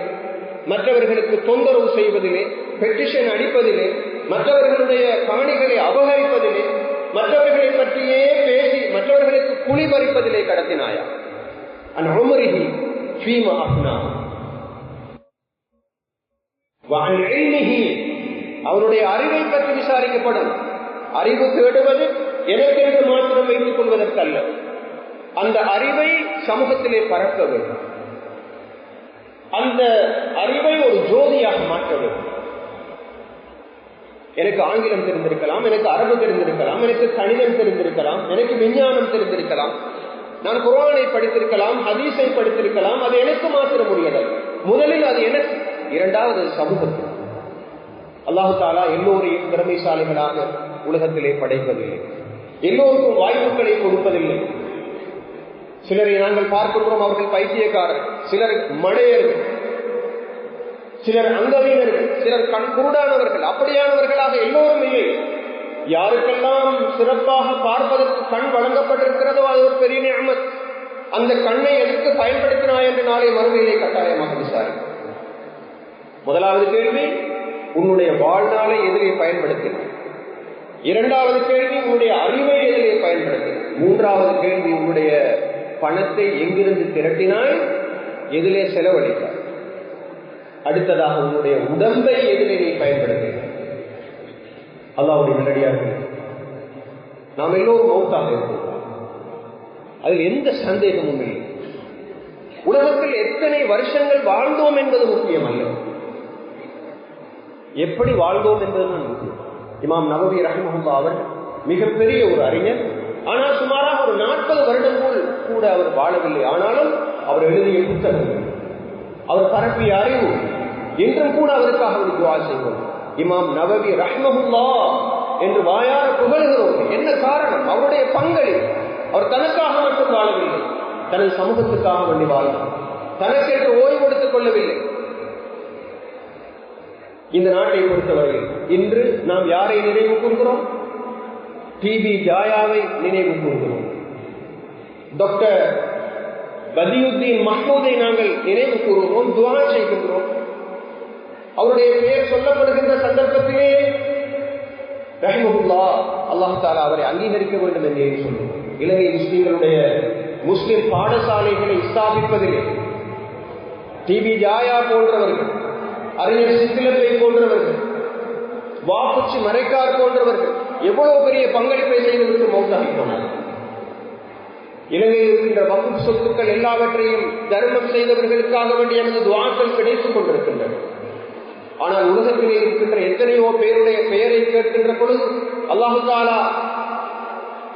மற்றவர்களுக்கு தொந்தரவு செய்வதிலே, பெட்டிஷன் அடிப்பதிலே, மற்றவர்களுடைய காணிகளை அபகரிப்பதிலே, மற்றவர்களை பற்றியே பேசி மற்றவர்களுக்கு குழி பறிப்பதிலே கடத்தினாயா? அவருடைய அறிவை பற்றி விசாரிக்கப்படும். அறிவு தேடுவது எனக்கென்று மாத்திரம் வைத்துக் கொள்வதற்கல்ல, அந்த அறிவை சமூகத்திலே பரப்ப வேண்டும். அந்த அறிவை ஒரு ஜோதியாக மாற்ற வேண்டும். எனக்கு ஆங்கிலம் தெரிந்திருக்கலாம், எனக்கு அரபு தெரிந்திருக்கலாம், எனக்கு கணிதம் தெரிந்திருக்கலாம், எனக்கு விஞ்ஞானம் தெரிந்திருக்கலாம், நான் குர்ஆனை படித்திருக்கலாம், ஹதீஸை படித்திருக்கலாம். அது எனக்கு மாத்திர முடியாது. முதலில் அது எனக்கு, இரண்டாவது சமூகத்தில். அல்லாஹ் தஆலா எல்லோரையும் திறமைசாலிகளாக உலகத்திலே படைப்பதில்லை, எல்லோருக்கும் வாய்ப்புகளை கொடுப்பதில்லை. சிலரை நாங்கள் பார்க்கின்றோம், அவர்கள் பைத்தியக்காரர், சிலர் மடையர்கள், சிலர் அங்கவீனர்கள், சிலர் கண் குருடானவர்கள். அப்படியானவர்களாக எல்லோரும் இல்லை. யாருக்கெல்லாம் சிறப்பாக பார்ப்பதற்கு கண் வழங்கப்பட்டிருக்கிறதோ அது ஒரு பெரிய நிஅமத். அந்த கண்ணை எதற்கு பயன்படுத்தினாய் என்று நாளை மறுமையிலே கட்டாயமாக விசாரிக்கும். முதலாவது கேள்வி, உன்னுடைய வாழ்நாளை எதிலே பயன்படுத்தினாய். இரண்டாவது கேள்வி, உன்னுடைய அறிவை எதிலே பயன்படுத்தினாய். மூன்றாவது கேள்வி, உன்னுடைய பணத்தை எங்கிருந்து திரட்டினாய், எதிலே செலவழித்தாய். அடுத்ததாக, உன்னுடைய உடம்பை எதிலே நீ பயன்படுத்தினாய். அல்லாஹ்வுடைய நல்லடியார்களே, நாம் எல்லோரும் மௌத்தாக இருக்கிறோம், அதில் எந்த சந்தேகமும் இல்லை. உலகத்தில் எத்தனை வருஷங்கள் வாழ்ந்தோம் என்பது முக்கியம் அல்ல, எப்படி வாழ்ந்தோம் என்பதுதான் முக்கியம். இமாம் நவவி ரஹ்மஹுல்லாஹ் அவர் மிகப்பெரிய ஒரு அறிஞர். ஆனால் சுமாராக ஒரு 40 வருடங்கள் கூட அவர் வாழவில்லை. ஆனாலும் அவர் எழுதிய புத்தகங்கள், அவர் பரப்பிய அறிவு இன்றும் கூட அவருக்காக ஒரு துஆ செய்வோம். இமாம் நவவி ரஹ்மஹுல்லாஹ் என்று வாயார புகழ்கிறோம். என்ன காரணம்? அவருடைய பங்களிப்பு. அவர் தனக்காக மட்டும் வாழவில்லை, தனது சமூகத்துக்காக வேண்டி வாழ்ந்தார். தனக்கென்று ஓய்வு எடுத்துக் கொள்ளவில்லை. இந்த நாட்டை பொறுத்தவரையில் இன்று நாம் யாரை நினைவு கூறுகிறோம்? டிபி ஜாயாவை நினைவு கூறுகிறோம். டாக்டர் பதியுத்தீன் மஹ்மூதை நாங்கள் நினைவு கூறுகிறோம், துஆ செய்கின்றோம். அவருடைய பெயர் சொல்லப்படுகின்ற சந்தர்ப்பத்திலே ரஹ்மஹுல்லாஹ், அல்லாஹ் தஆலா அவரை அங்கீகரிக்க வேண்டும் என்று சொல்லுவோம். இலங்கை முஸ்லிம்களுடைய முஸ்லிம் பாடசாலைகளை ஸ்தாபிப்பதிலே டிபி ஜாயா போன்றவர்கள், அறிஞர் சித்திலத்தை போன்றவர்கள், வாப்புச்சி மரைக்கார் போன்றவர்கள் எவ்வளவு பெரிய பங்களிப்பை செய்துவிட்டு மௌத்தாகி போனார்கள். இலங்கையில் இருக்கின்ற வக்ஃப் சொத்துக்கள் எல்லாவற்றையும் தர்மம் செய்தவர்களுக்காக வேண்டிய எனது துஆக்கள் கிடைத்துக் கொண்டிருக்கின்றன. ஆனால் உலகத்திலே இருக்கின்ற எத்தனையோ பேருடைய பெயரை கேட்கின்ற பொழுது அல்லாஹ் தஆலா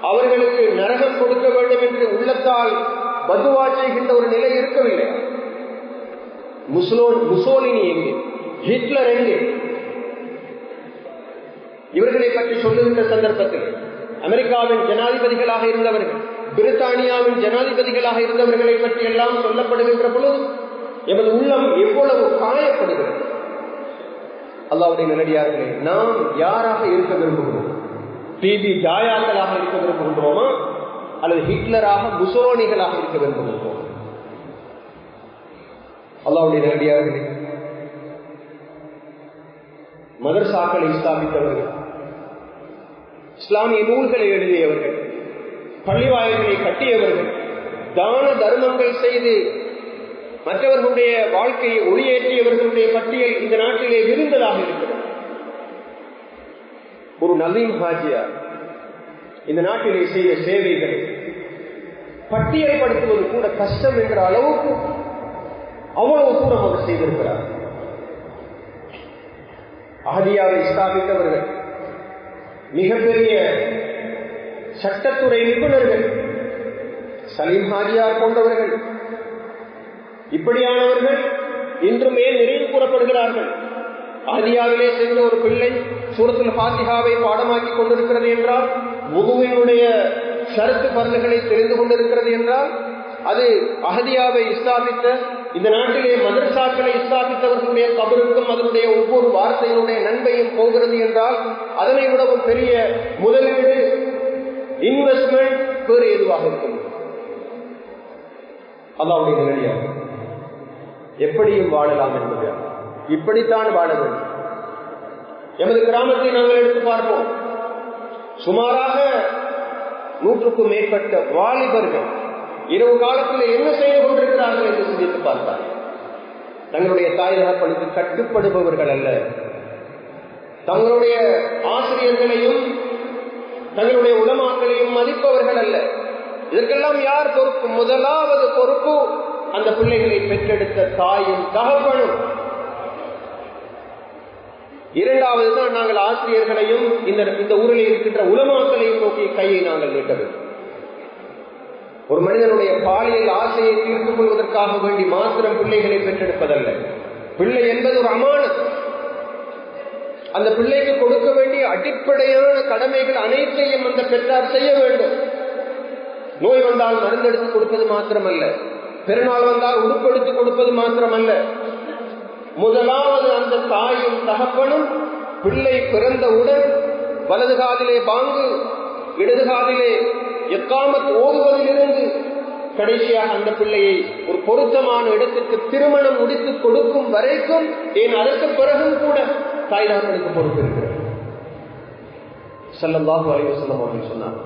அவர்களுக்கு நரகம் கொடுக்க வேண்டும் என்று உள்ளத்தால் பதுவா செய்கின்ற ஒரு நிலை இருக்கவில்லை. முசோலினி எங்கே, ஹிட்லர் எங்கே? இவர்களை பற்றி சொல்லுகின்ற சந்தர்ப்பத்தில் அமெரிக்காவின் ஜனாதிபதிகளாக இருந்தவர்கள், பிரித்தானியாவின் ஜனாதிபதிகளாக இருந்தவர்களை பற்றி எல்லாம் சொல்லப்படுகின்ற பொழுது எமது உள்ளம் எவ்வளவு காயப்படுகிறது. அல்லாஹ்வுடைய நல்லடியார்களே, நாம் யாராக இருக்க விரும்புகிறோம்? டிபி ஜாயாக்களாக இருக்க விரும்புகின்றோமா அல்லது ஹிட்லராக முசோலினிகளாக இருக்க விரும்புகின்றோம்? அல்லாஹ்வுடைய நல்லடியார்களே, மதர்சாக்களை ஸ்தாபித்தவர்கள், இஸ்லாமிய நூல்களை எழுதியவர்கள், பள்ளிவாயல்களை கட்டியவர்கள், தான தர்மங்கள் செய்து மற்றவர்களுடைய வாழ்க்கையை ஒளியேற்றியவர்களுடைய பட்டியல் இந்த நாட்டிலே விரிந்ததாக இருக்கிறது. ஒரு நவீன் ஹாஜியார் இந்த நாட்டிலே செய்த சேவைகளை பட்டியல் படுத்துவது கூட கஷ்டம் என்கிற அளவுக்கு அவ்வளவு தூரம் அவர் செய்திருக்கிறார். அஹதியாவை ஸ்தாபித்தவர்கள் மிகப்பெரிய சட்டத்துறை நிபுணர்கள், சலீம் ஹாஜியார் போன்றவர்கள், இப்படியானவர்கள் இன்றுமே நினைவு கூறப்படுகிறார்கள். அஹதியாவிலே சென்ற ஒரு பிள்ளை சூரத்துல் ஃபாத்திஹாவை பாடமாக்கி கொண்டிருக்கிறது என்றால், வுதுவினுடைய ஷரத்து பரல்களை தெரிந்து கொண்டிருக்கிறது என்றால், அது அஹதியாவை ஸ்தாபித்த இந்த நாட்டிலே மதரசாக்களை ஸ்தாபித்தவர்களுடைய கபருக்கும் அதனுடைய ஒவ்வொரு வார்த்தையினுடைய நன்மையும் போகிறது என்றால், அதனை விடவும் பெரிய முதலீடு, இன்வெஸ்ட்மெண்ட் வேறு எதுவாக இருக்கும்? அல்லாஹ்வுடைய நிலையாக எப்படியும் வாழலாம் என்பது இப்படித்தான் வாழ வேண்டும். எமது கிராமத்தை நாங்கள் எடுத்து பார்ப்போம். சுமாராக 100க்கும் மேற்பட்ட வாலிபர்கள் இரவு காலத்தில் என்ன செய்து கொண்டிருக்கிறார்கள் என்று சிந்தித்து பார்த்தார். தங்களுடைய தாய் தகப்பனுக்கு கட்டுப்படுபவர்கள் அல்ல, தங்களுடைய ஆசிரியர்களையும் தங்களுடைய உலமாக்களையும் மதிப்பவர்கள் அல்ல. இதற்கெல்லாம் யார் பொறுப்பு? முதலாவது பொறுப்பு அந்த பிள்ளைகளை பெற்றெடுத்த தாயும் தகப்பனும். இரண்டாவது தான் நாங்கள் ஆசிரியர்களையும் இந்த ஊரில் இருக்கின்ற உலமாக்களையும் நோக்கி கையை நாங்கள் நீட்ட வேண்டும். ஒரு மனிதனுடைய பாலியல் ஆசையை தீர்த்துக் கொள்வதற்காக வேண்டி மாத்திரம் பிள்ளைகளை பெற்றெடுப்பதல்ல. பிள்ளை என்பது ஒரு அமானத். அந்த பிள்ளைக்கு கொடுக்க வேண்டிய அடிப்படையான கடமைகள் அனைத்தையும் அந்த பெற்றார் செய்ய வேண்டும். நோய் வந்தால் மருந்தெடுத்து கொடுப்பது மாத்திரமல்ல, பெருநாள் வந்தால் உடுப்படுத்தி கொடுப்பது மாத்திரமல்ல, முதலாவது அந்த தாயும் தகப்பனும் பிள்ளை பிறந்தவுடன் வலது காதிலே பாங்கு, இடது காதிலே இக்காமத் ஓதுவதிலிருந்து கடைசியாக அந்த பிள்ளையை ஒரு பொருத்தமான இடத்திற்கு திருமணம் முடித்து கொடுக்கும் வரைக்கும், ஏன் அதற்கு பிறகும் கூட தாய் தகப்பனுக்கு பொறுப்பு இருக்கிறது. ஸல்லல்லாஹு அலைஹி வஸல்லம் அவர்கள் சொன்னார்,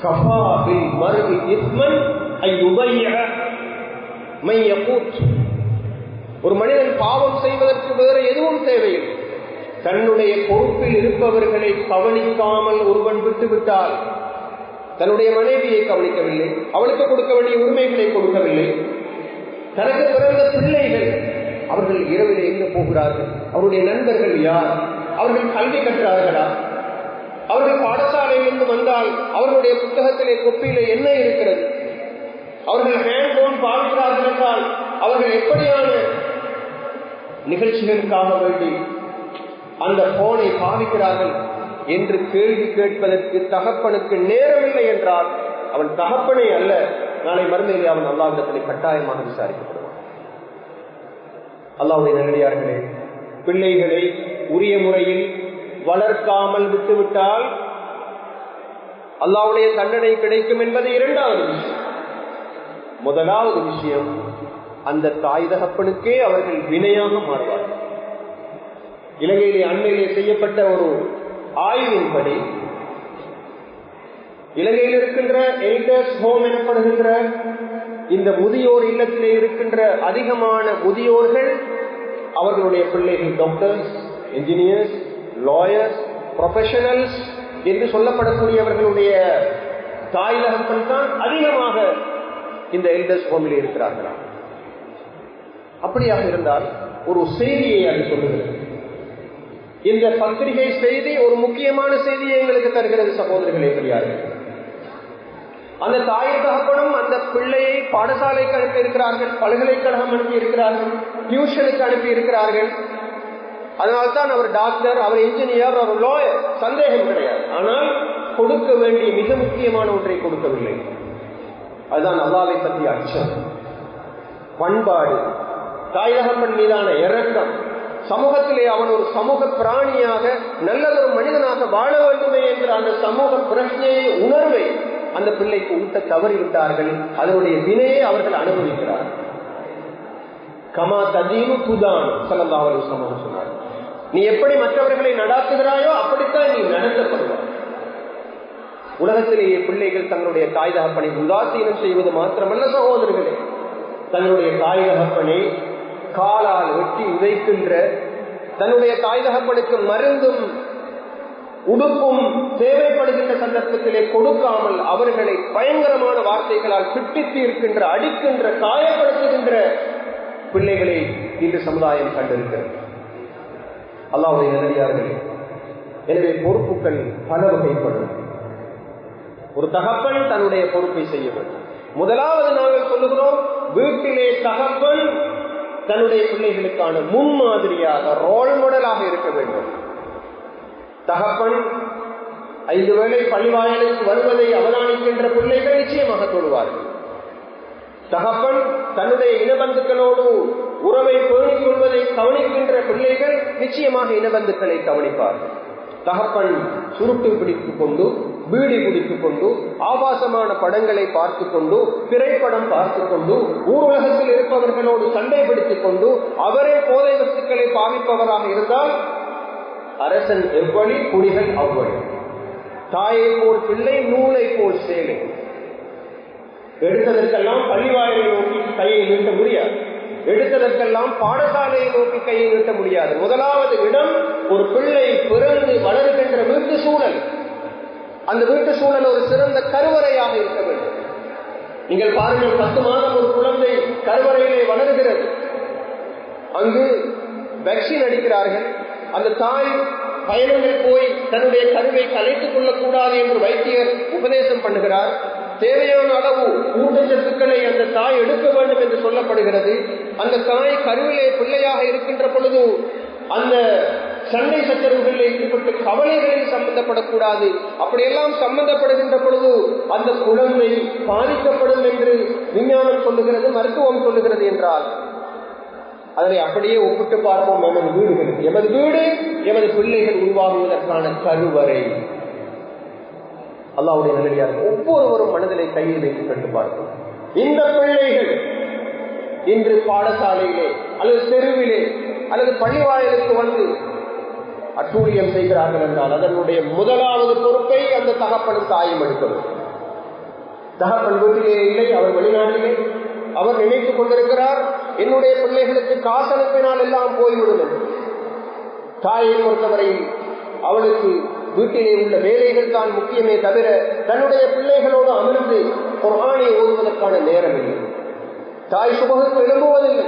கஃபா பில் மர்இ இஸ்மன் ஐ யுதைய மை யகூத். ஒரு மனிதன் பாவம் செய்வதற்கு வேறு எதுவும் தேவையில்லை. தன்னுடைய பொறுப்பில் இருப்பவர்களை கவனிக்காமல் ஒருவன் விட்டுவிட்டால், தன்னுடைய மனைவியை கவனிக்கவில்லை, அவளுக்கு கொடுக்க வேண்டிய உரிமைகளை கொடுக்கவில்லை, தனக்கு பிறந்த பிள்ளைகள் அவர்கள் இரவிலே எங்க போகிறார்கள், அவருடைய நண்பர்கள் யார், அவர்கள் கல்வி கற்றார்களா, அவர்கள் பாடசாலையிலிருந்து வந்தால் அவர்களுடைய புத்தகத்திலே கொப்பியிலே என்ன இருக்கிறது, அவர்கள் ஹேண்ட் போன் பார்க்கிறார்கள் என்றால் அவர்கள் எப்படியான நிகழ்ச்சிகளுக்காக வேண்டி அந்த போனை பாவிக்கிறார்கள் என்று கேள்வி கேட்பதற்கு தகப்பனுக்கு நேரமில்லை என்றால் அவன் தகப்பனே அல்ல. நாளை மறுமையிலே அவன் அல்லாஹ்விடத்திலே கட்டாயமாக விசாரிக்கப்படுவான். அல்லாஹ்வுடைய நல்லடியார்களே, பிள்ளைகளை உரிய முறையில் வளர்க்காமல் விட்டுவிட்டால் அல்லாஹ்வுடைய தண்டனை கிடைக்கும் என்பது இரண்டாவது விஷயம். முதலாவது விஷயம், அந்த தாய் தகப்பனுக்கே அவர்கள் வினையாக மாறுவார்கள். இலங்கையிலே அண்மையிலே செய்யப்பட்ட ஒரு ஆய்வின்படி, இலங்கையில் இருக்கின்ற எல்டர்ஸ் ஹோம் எனப்படுகின்ற இந்த முதியோர் இல்லத்திலே இருக்கின்ற அதிகமான முதியோர்கள் அவர்களுடைய பிள்ளைகள் டாக்டர்ஸ், என்ஜினியர்ஸ், லாயர்ஸ், ப்ரொஃபஷனல்ஸ் என்று சொல்லப்படக்கூடியவர்களுடைய தாய் தகப்பன் தான் அதிகமாக இந்த எல்டர்ஸ் ஹோமில் இருக்கிறார்களா? அப்படியாக இருந்தால் ஒரு செய்தியை அது சொல்லுகிறது. இந்த பத்திரிகை செய்தி ஒரு முக்கியமான செய்தியை எங்களுக்கு தருகிறது. சகோதரர்களே, பெரியார்கள், அந்த தாய் தகப்பனும் அந்த பிள்ளையை பாடசாலைக்கு அனுப்பி இருக்கிறார்கள், பல்கலைக்கழகம் அனுப்பி இருக்கிறார்கள், டியூஷனுக்கு அனுப்பி இருக்கிறார்கள். அதனால்தான் அவர் டாக்டர், அவர் இன்ஜினியர், அவர் லாயர், சந்தேகம் கிடையாது. ஆனால் கொடுக்க வேண்டிய மிக முக்கியமான ஒன்றை கொடுக்கவில்லை. அதுதான் அல்லாஹ்வை பற்றிய அச்சம், பண்பாடு, தாய் தகப்பன் மீதான இரக்கம், சமூகத்திலே அவன் ஒரு சமூக பிராணியாக நல்லதொரு மனிதனாக வாழ வேண்டுமே என்ற அந்த சமூக பிரச்சனையை உணர்வை அந்த பிள்ளைக்கு ஊட்ட தவறிவிட்டார்கள். அதனுடைய வினையை அவர்கள் அனுபவிக்கிறார்கள். கமா ததீனு துதான் ஸல்லல்லாஹு அலைஹி வஸல்லம் சொன்னார், நீ எப்படி மற்றவர்களை நடாத்துகிறாயோ அப்படித்தான் நீ நடத்தப்படுவாய். உலகத்திலேயே பிள்ளைகள் தங்களுடைய தாய் தகப்பனை உதாசீனம் செய்வது மாத்திரமல்ல சகோதரர்களே, தன்னுடைய தாய் தகப்பனை காலால் வெட்டி உதைக்கின்ற, தன்னுடைய தாய் தகப்பனுக்கு மருந்தும் உடுப்பும் தேவைப்படுகின்ற சந்தர்ப்பத்திலே கொடுக்காமல் அவர்களை பயங்கரமான வார்த்தைகளால் திட்டித்து இருக்கின்ற, அடிக்கின்ற, காயப்படுத்துகின்ற பிள்ளைகளை இன்று சமுதாயம் கண்டிருக்கிறது. அல்லாஹ்வுடைய நல்லடியார்களே, எனவே பொறுப்புகள் பல வகைப்படும். ஒரு தகப்பன் தன்னுடைய பொறுப்பை செய்ய வேண்டும். முதலாவது நாங்கள் சொல்லுகிறோம், வீட்டிலே தகப்பன் தன்னுடைய பிள்ளைகளுக்கான முன்மாதிரியாக, ரோல் மாடலாக இருக்க வேண்டும். தகப்பன் 5 வேளை பள்ளிவாயலுக்கு வருவதை அவதானிக்கின்ற பிள்ளைகள் நிச்சயமாக தொழுவார்கள். தகப்பன் தன்னுடைய இனபந்துக்களோடு உறவை பேணிக் கொள்வதை கவனிக்கின்ற பிள்ளைகள் நிச்சயமாக இனபந்துக்களை கவனிப்பார்கள். தகப்பன் சுருட்டு பிடித்துக் கொண்டு, பீடி பிடித்துக் கொண்டு, ஆபாசமான படங்களை பார்த்து கொண்டு, திரைப்படம் பார்த்து கொண்டு, ஊர்வலகத்தில் இருப்பவர்களோடு சண்டை பிடித்துக் கொண்டு அவரே போதை வஸ்துக்களை பாவிப்பவராக இருந்தால் அரசன் எவ்வளி, குடிகள் அவ்வளி. தாயை போல் பிள்ளை, நூலை போல் சேலை. எடுத்ததற்கெல்லாம் பள்ளிவாயலை நோக்கி கையை நீட்ட முடியாது. எடுத்ததற்கெல்லாம் பாடசாலையை நோக்கி கையை நீட்ட முடியாது. முதலாவது இடம் ஒரு பிள்ளை பிறந்து வளர்கின்ற வீட்டு சூழல். அந்த வீட்டு சூழல் ஒரு சிறந்த கருவறையாக இருக்க வேண்டும். நீங்கள் பாருங்கள், 10 மாதம் ஒரு குழந்தை கருவறையிலே வளர்கிறது. அங்கு வேக்சின் அடிக்கிறார்கள். அந்த தாய் பயணங்கள் போய் தன்னுடைய கருவை கலைத்துக் கொள்ளக்கூடாது என்று வைத்தியர் உபதேசம் பண்ணுகிறார். தேவையான அளவு ஊட்டச்சத்துக்களை அந்த தாய் எடுக்க வேண்டும் என்று சொல்லப்படுகிறது. அந்த தாய் கருவிலே பிள்ளையாக இருக்கின்ற பொழுது அந்த சண்டை சச்சரவுகளில் ஈடுபட்டு கவலைகளில் சம்பந்தப்படக்கூடாது. அப்படியெல்லாம் சம்பந்தப்படுகின்ற பொழுது அந்த குழந்தை பாதிக்கப்படும் என்று விஞ்ஞானம் சொல்லுகிறது, மருத்துவம் சொல்லுகிறது என்றால் அதனை அப்படியே ஒப்பிட்டு பார்ப்போம். எமது வீடுகள், எமது வீடு எமது பிள்ளைகள் உருவாகுவதற்கான கருவறை. அல்லாஹ்வுடைய நல்லடியார்கள் ஒவ்வொருவரும் மனதிலே கையில் வைத்து கண்டு பார்ப்போம். இந்த பிள்ளைகள் இன்று பாடசாலையிலே அல்லது தெருவிலே அல்லது பள்ளிவாயலுக்கு வந்து அட்டூழியம் செய்கிறார்கள் என்றால் அதனுடைய முதலாவது பொறுப்பை அந்த தகப்பனும் தாயும் எடுக்கணும். தகப்பன் வீட்டிலே இல்லை, அவர் வெளிநாட்டிலே. அவர் நினைத்துக் கொண்டிருக்கிறார், என்னுடைய பிள்ளைகளுக்கு காசு அனுப்பினால் எல்லாம் போய்விடும். தாயை பொறுத்தவரை அவளுக்கு வீட்டிலே உள்ள வேலைகள் தான் முக்கியமே தவிர தன்னுடைய பிள்ளைகளோடு அமர்ந்து குர்ஆனை ஓதுவதற்கான நேரம் இல்லை. தாய் சுபகுக்கு எழும்புவதில்லை.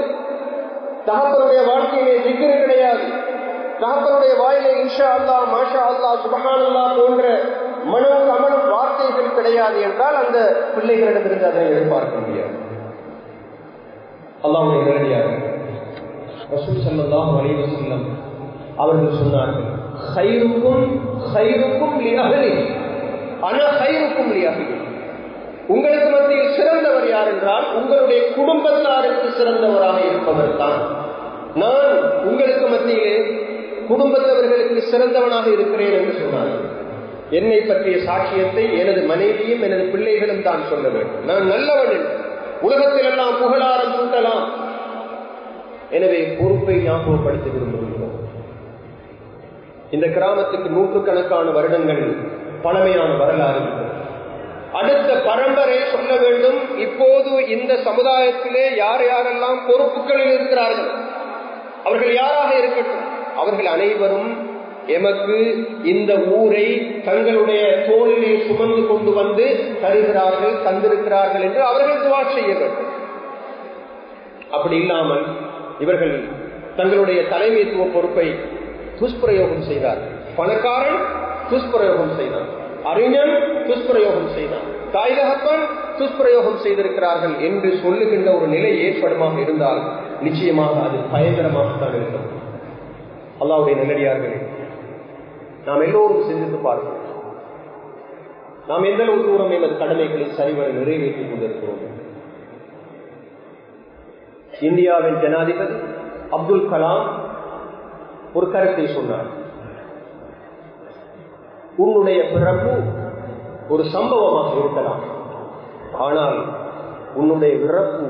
தகப்பனுடைய வாழ்க்கையிலே திக்ரு கிடையாது. தகப்பனுடைய வாயிலே இன்ஷா அல்லாஹ், மாஷா அல்லாஹ், சுப்ஹானல்லாஹ் போன்ற மனம் கமலும் வார்த்தைகள் கிடையாது என்றால் அந்த பிள்ளைகளிடமிருந்து அதை எதிர்பார்க்க முடியாது. அல்லாஹ்வுடைய நல்லடியார்களே, ரசூல் ஸல்லல்லாஹு அலைஹி வஸல்லம் அவர்கள் சொன்னார்கள், ഖൈറുക്കും ഖൈറുക്കും லிஅஹ்லிஹி அனா ഖൈറുக்கும் லிஅஹ்லிஹி. உங்களுக்கு மத்தியில் சிறந்தவர் யார் என்றால் உங்களுடைய குடும்பத்தாருக்கு சிறந்தவராக இருப்பவர் தான். நான் உங்களுக்கு மத்தியிலே குடும்பத்தவர்களுக்கு சிறந்தவனாக இருக்கிறேன் என்று சொன்னார்கள். என்னை பற்றிய சாட்சியத்தை எனது மனைவியும் எனது பிள்ளைகளும் தான் சொல்ல வேண்டும். நான் நல்லவன், உலகத்தில் எல்லாம் புகழாரம் சூட்டலாம். எனவே பொறுப்பை ஞாபகப்படுத்த விரும்புகிறோம். இந்த கிராமத்துக்கு 100கணக்கான வருடங்கள் பழமையான வரலாறு. அடுத்த பரம்பரை சொல்ல வேண்டும், இப்போது இந்த சமுதாயத்திலே யார் யாரெல்லாம் பொறுப்புகளில் இருக்கிறார்கள், அவர்கள் யாராக இருக்கட்டும், அவர்கள் அனைவரும் எமக்கு இந்த ஊரை தங்களுடைய தோளிலே சுமந்து கொண்டு வந்து தருகிறார்கள், தந்திருக்கிறார்கள் என்று அவர்கள் துஆ செய்ய வேண்டும். அப்படி இல்லாமல் இவர்கள் தங்களுடைய தலைமைத்துவ பொறுப்பை துஷ்பிரயோகம் செய்தார்கள். பணக்காரன் துஷ்பிரயோகம் செய்தான், அறிஞன் துஷ்பிரயோகம் செய்தான், தாய் தகப்பன் துஷ்பிரயோகம் செய்திருக்கிறார்கள் என்று சொல்லுகின்ற ஒரு நிலை ஏற்படுமாக இருந்தால் நிச்சயமாக அது பயங்கரமாகத்தான் இருக்கும். அல்லாஹ்வுடைய நல்லடியார்களே, நாம் எல்லோரும் சிந்தித்து பார்க்கிறோம். நாம் எந்த அளவு தூரம் எமது கடமைகளை சரிவர நிறைவேற்றிக் கொண்டிருக்கிறோம். இந்தியாவின் ஜனாதிபதி அப்துல் கலாம் ஒரு கருத்தை சொன்னார். உன்னுடைய பிறப்பு ஒரு சம்பவமாக இருக்கலாம், ஆனால் உன்னுடைய இறப்பு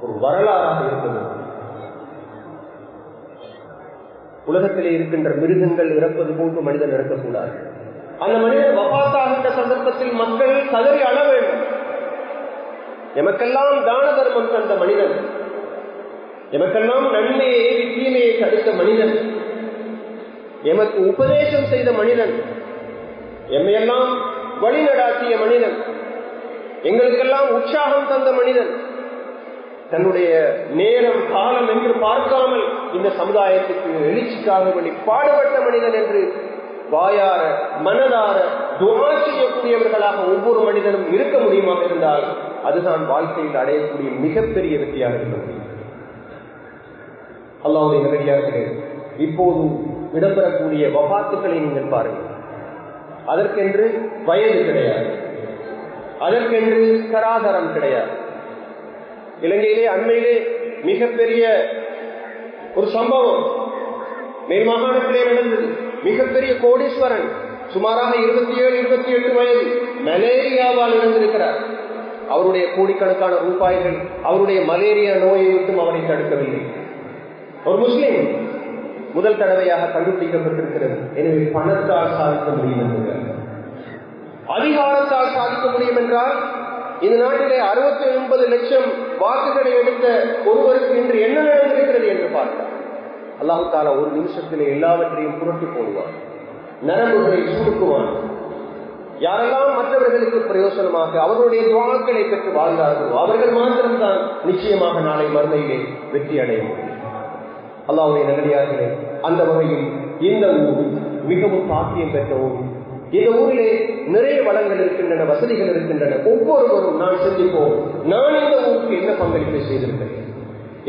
ஒரு வரலாறாக இருக்கிறது. உலகத்திலே இருக்கின்ற மிருகங்கள் இறப்பது போன்று மனிதன் இறக்கக்கூடாது. அந்த மனிதன் வஃபாத்தாகின்ற சந்தர்ப்பத்தில் மக்கள் கதறி அழ வேண்டும். எமக்கெல்லாம் தான தர்மம் தந்த மனிதன், எமக்கெல்லாம் நன்மையை தீமையை தடுத்த மனிதன், எமக்கு உபதேசம் செய்த மனிதன், எம்மையெல்லாம் வழிநடாத்திய மனிதன், எங்களுக்கெல்லாம் உற்சாகம் தந்த மனிதன், தன்னுடைய நேரம் காலம் என்று பார்க்காமல் இந்த சமுதாயத்துக்கு எழுச்சிக்காக வேண்டி பாடுபட்ட மனிதன் என்று வாயார மனதார துஆ செய்யக்கூடியவர்களாக ஒவ்வொரு மனிதனும் இருக்க முடியுமாக இருந்தால் அதுதான் வாழ்க்கையில் அடையக்கூடிய மிகப்பெரிய வெற்றியாக இருக்க முடியும். அல்லாஹ்வுடைய நல்லடியார்களே, இப்போது இடம்பெறக்கூடிய வஃபாத்துக்களை நீங்கள் பாருங்கள். அதற்கென்று வயது கிடையாது, அதற்கென்று தராதரம் கிடையாது. இலங்கையிலே அண்மையிலே மிகப்பெரிய ஒரு சம்பவம் மேல் மாகாணத்திலே நடந்தது. மிகப்பெரிய கோடீஸ்வரன், சுமாராக 27-28 வயது, மலேரியாவால் இறந்திருக்கிறார். அவருடைய கோடிக்கணக்கான ரூபாய்கள் அவருடைய மலேரியா நோயை விட்டும் அவரை தடுக்கவில்லை. ஒரு முஸ்லிம், முதல் தடவையாக கண்டுபிடிக்கப்பட்டிருக்கிறது. எனவே பணத்தால் சாதிக்க முடியும் என்கிறார், அதிகாரத்தால் சாதிக்க முடியும் என்றால் இந்த நாட்டிலே 69 லட்சம் வாக்குகளை எடுத்த ஒருவருக்கு இன்று என்ன நடந்திருக்கிறது என்று பார்த்தார். அல்லாஹ் தஆலா ஒரு நிமிஷத்திலே எல்லாவற்றையும் புரட்டி போடுவான், நரம்புகளை சுருக்குவான். யாரெல்லாம் மற்றவர்களுக்கு பிரயோசனமாக அவர்களுடைய துஆக்களை பெற்று வாழ்ந்தார்களோ அவர்கள் மாத்திரம்தான் நிச்சயமாக நாளை மறுமையிலே வெற்றி அடைய முடியும். அல்லாஹ்வுடைய நல்லடியார்களே, அந்த வகையில் இந்த ஊர் மிகவும் பாக்கியம் பெற்ற ஊர். இந்த ஊரிலே நிறைய வளங்கள் இருக்கின்றன, வசதிகள் இருக்கின்றன. ஒவ்வொருவரும் நான் சிந்திப்போம், நான் இந்த ஊருக்கு என்ன பங்களிப்பை செய்திருக்கிறேன்,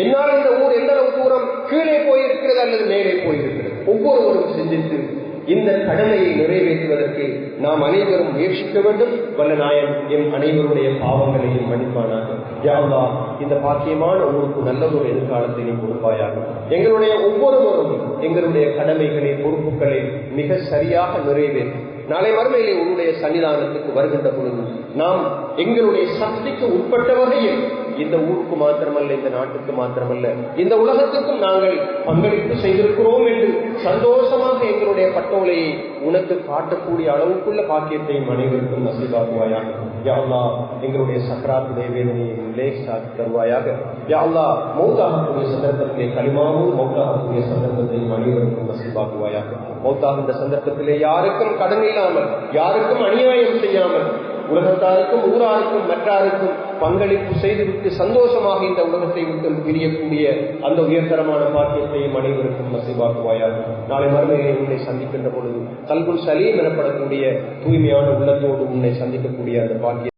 என்னால் இந்த ஊர் எந்த அளவு தூரம் கீழே போயிருக்கிறது அல்லது மேலே போயிருக்கிறது. ஒவ்வொருவரும் சிந்தித்து இந்த கடமையை நிறைவேற்றுவதற்கு நாம் அனைவரும் முயற்சிக்க வேண்டும். வல்ல நாயன் என் அனைவருடைய பாவங்களையும் மன்னிப்பானாக. யா அல்லாஹ், இந்த பாக்கியமான ஊருக்கு நல்ல ஒரு எதிர்காலத்தை நீ கொடுப்பாயாக. எங்களுடைய ஒவ்வொருவரும் எங்களுடைய கடமைகளை பொறுப்புகளை மிக சரியாக நிறைவேற்றும் நாளை மறுமையிலே உன்னுடைய சன்னிதானத்துக்கு வருகின்ற பொழுது நாம் எங்களுடைய சக்திக்கு உட்பட்ட வகையில் இந்த ஊருக்கு மாத்திரமல்ல, இந்த நாட்டுக்கு மாத்திரமல்ல, இந்த உலகத்துக்கும் நாங்கள் பங்களிப்பு செய்திருக்கிறோம் என்று சந்தோஷமாக எங்களுடைய பட்டோலையை உனக்கு காட்டக்கூடிய அளவுக்குள்ள பாக்கியத்தையும் அனைவருக்கும் நசீபாக்குவாயாக. யா அல்லாஹ், எங்களுடைய சக்ராத்துடைய வேதனையை லேசாக்கி தருவாயாக. யா அல்லாஹ், மௌத்தாகக்கூடிய சந்தர்ப்பத்திலே களிமாவும் மௌத்தாகக்கூடிய சந்தர்ப்பத்தையும் அனைவருக்கும் நசீபாக்குவாயாக. மௌத்தாகின்ற சந்தர்ப்பத்திலே யாருக்கும் கடன் இல்லாமல், யாருக்கும் அநியாயம் செய்யாமல், உலகத்தாருக்கும் ஊராருக்கும் மற்றாருக்கும் பங்களிப்பு செய்துவிட்டு சந்தோஷமாக இந்த உலகத்தை விட்டு பிரியக்கூடிய அந்த உயர்தரமான பாக்கியத்தையும் அனைவருக்கும் நசீபாக்குவாயாக. நாளை மறுமையை உன்னை சந்திக்கின்ற பொழுது கல்புல் சலீம் எனப்படக்கூடிய தூய்மையான உள்ளத்தோடு உன்னை சந்திக்கக்கூடிய அந்த பாக்கியம்